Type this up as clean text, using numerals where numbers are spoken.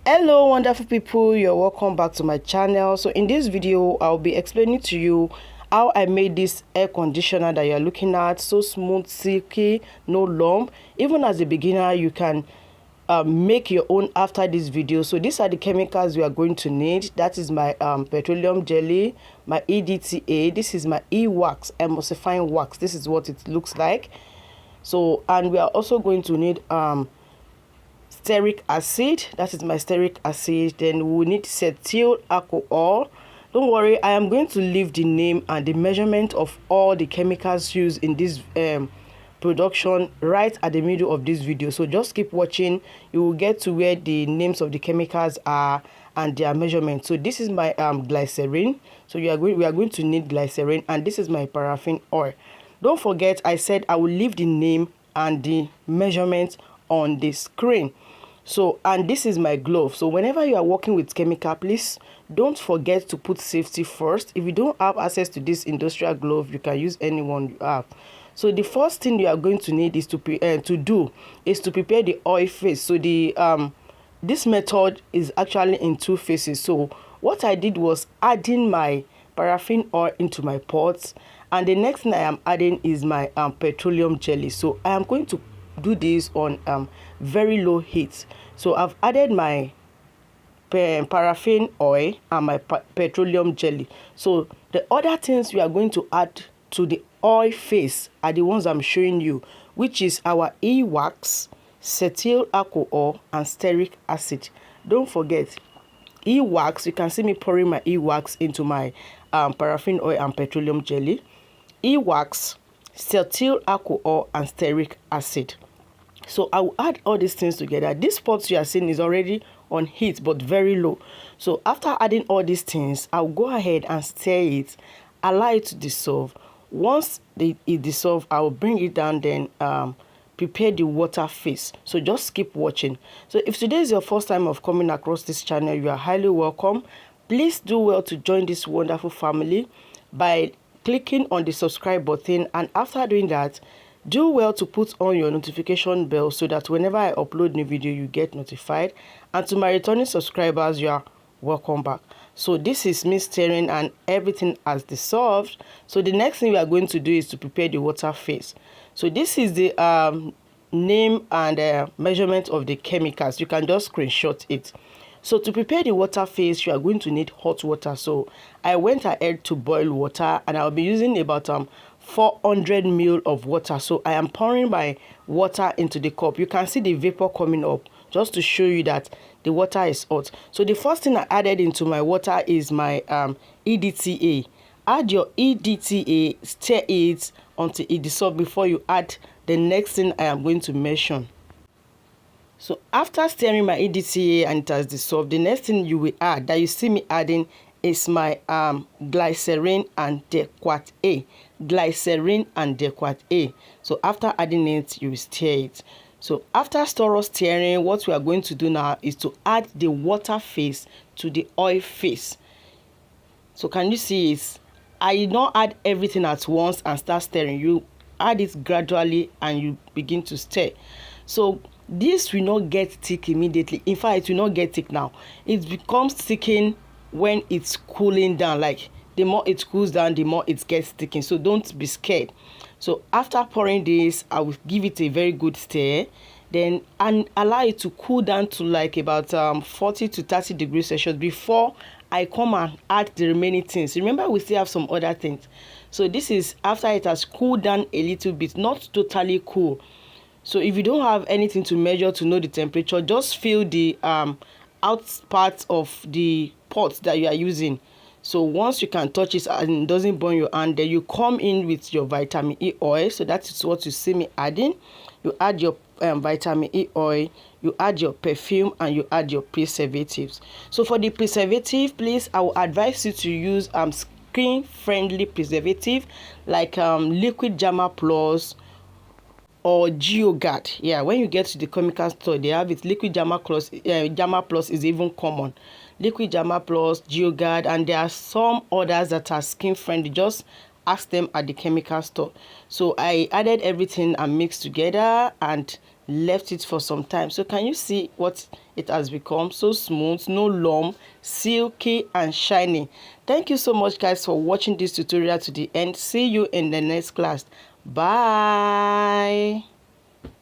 Hello wonderful people, you're welcome back to my channel. So in this video I'll be explaining to you how I made this air conditioner that you're looking at. So smooth, silky, no lump. Even as a beginner you can make your own after this video. So these are the chemicals we are going to need. That is my petroleum jelly, my EDTA, this is my e-wax, emulsifying wax. This is what it looks like. So, and we are also going to need stearic acid. That is my stearic acid. Then we need cetyl alcohol. Don't worry, I am going to leave the name and the measurement of all the chemicals used in this production right at the middle of this video. So just keep watching, you will get to where the names of the chemicals are and their measurement. So this is my glycerin. So we are going to need glycerin, and this is my paraffin oil. Don't forget, I said I will leave the name and the measurement on the screen. So, and this is my glove. So whenever you are working with chemical, please don't forget to put safety first. If you don't have access to this industrial glove, you can use any one you have. So the first thing you are going to need is to prepare the oil phase. So the this method is actually in two phases. So what I did was adding my paraffin oil into my pots, and the next thing I am adding is my petroleum jelly. So I am going to do this on very low heat. So I've added my paraffin oil and my petroleum jelly. So the other things we are going to add to the oil phase are the ones I'm showing you, which is our e-wax, cetyl alcohol, and stearic acid. Don't forget, e-wax, you can see me pouring my e-wax into my paraffin oil and petroleum jelly. E-wax, cetyl alcohol, and stearic acid. So I will add all these things together. This pot you are seeing is already on heat but very low. So after adding all these things, I'll go ahead and stir it, allow it to dissolve. Once it dissolves, I will bring it down, then prepare the water phase. So just keep watching. So if today is your first time of coming across this channel, you are highly welcome. Please do well to join this wonderful family by clicking on the subscribe button, and after doing that, do well to put on your notification bell so that whenever I upload new video, you get notified. And to my returning subscribers, you are welcome back. So this is me stirring and everything has dissolved. So the next thing we are going to do is to prepare the water phase. So this is the name and measurement of the chemicals. You can just screenshot it. So to prepare the water phase, you are going to need hot water. So I went ahead to boil water, and I'll be using about 400 ml of water. So I am pouring my water into the cup. You can see the vapor coming up just to show you that the water is hot. So the first thing I added into my water is my EDTA. Add your EDTA, stir it until it dissolves before you add the next thing I am going to mention. So after stirring my EDTA and it has dissolved, the next thing you will add, that you see me adding, is my glycerin and Dequat A. Glycerin and Dequat A. So after adding it, you will stir it. So after thorough stirring, what we are going to do now is to add the water phase to the oil phase. So can you see it? I did not add everything at once and start stirring. You add it gradually and you begin to stir. So this will not get thick immediately. In fact, it will not get thick now. It becomes thickened when it's cooling down. Like the more it cools down, the more it gets thickened. So don't be scared. So after pouring this, I will give it a very good stir, then and allow it to cool down to like about 40 to 30 degrees Celsius before I come and add the remaining things. Remember, we still have some other things. So this is after it has cooled down a little bit, not totally cool. So if you don't have anything to measure to know the temperature, just feel the out part of the pot that you are using. So once you can touch it and it doesn't burn your hand, then you come in with your vitamin E oil. So that is what you see me adding. You add your vitamin E oil, you add your perfume, and you add your preservatives. So for the preservative, please, I will advise you to use skin-friendly preservative like Liquid Derma Plus or GeoGuard. Yeah, when you get to the chemical store, they have it. Liquid Derma Plus, Derma Plus is even common. Liquid Derma Plus, GeoGuard, and there are some others that are skin friendly. Just ask them at the chemical store. So I added everything and mixed together, and left it for some time. So can you see what it has become? So smooth, no lump, silky and shiny. Thank you so much guys for watching this tutorial to the end. See you in the next class. Bye.